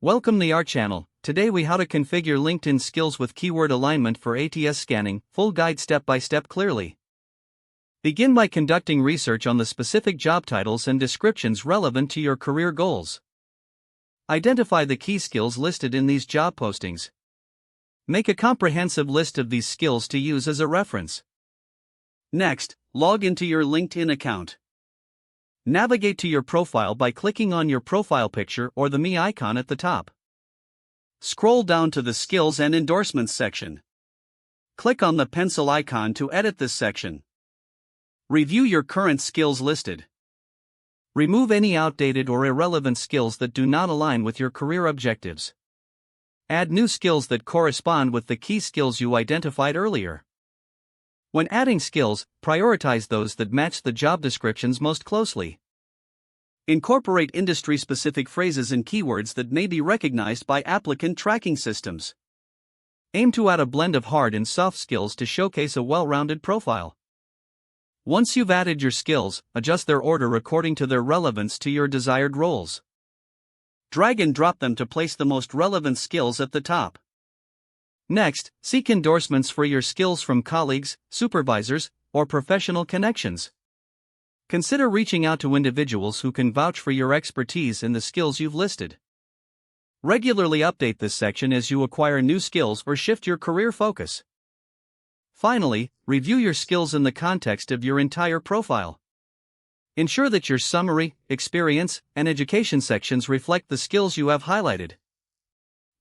Welcome to our channel. Today we how to configure LinkedIn skills with keyword alignment for ATS scanning, full guide step by step clearly. Begin by conducting research on the specific job titles and descriptions relevant to your career goals. Identify the key skills listed in these job postings. Make a comprehensive list of these skills to use as a reference. Next, log into your LinkedIn account. Navigate to your profile by clicking on your profile picture or the Me icon at the top. Scroll down to the Skills and Endorsements section. Click on the pencil icon to edit this section. Review your current skills listed. Remove any outdated or irrelevant skills that do not align with your career objectives. Add new skills that correspond with the key skills you identified earlier. When adding skills, prioritize those that match the job descriptions most closely. Incorporate industry-specific phrases and keywords that may be recognized by applicant tracking systems. Aim to add a blend of hard and soft skills to showcase a well-rounded profile. Once you've added your skills, adjust their order according to their relevance to your desired roles. Drag and drop them to place the most relevant skills at the top. Next, seek endorsements for your skills from colleagues, supervisors, or professional connections. Consider reaching out to individuals who can vouch for your expertise in the skills you've listed. Regularly update this section as you acquire new skills or shift your career focus. Finally, review your skills in the context of your entire profile. Ensure that your summary, experience, and education sections reflect the skills you have highlighted.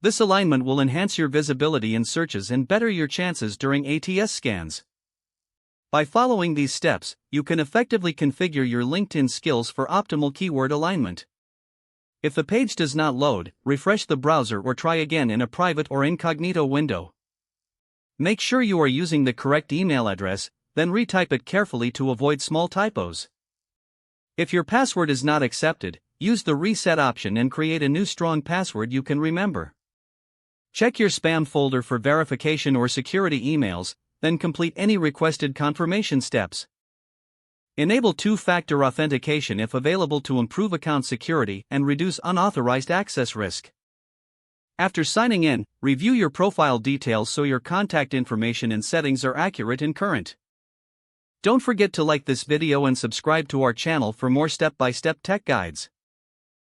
This alignment will enhance your visibility in searches and better your chances during ATS scans. By following these steps, you can effectively configure your LinkedIn skills for optimal keyword alignment. If the page does not load, refresh the browser or try again in a private or incognito window. Make sure you are using the correct email address, then retype it carefully to avoid small typos. If your password is not accepted, use the reset option and create a new strong password you can remember. Check your spam folder for verification or security emails, then complete any requested confirmation steps. Enable two-factor authentication if available to improve account security and reduce unauthorized access risk. After signing in, review your profile details so your contact information and settings are accurate and current. Don't forget to like this video and subscribe to our channel for more step-by-step tech guides.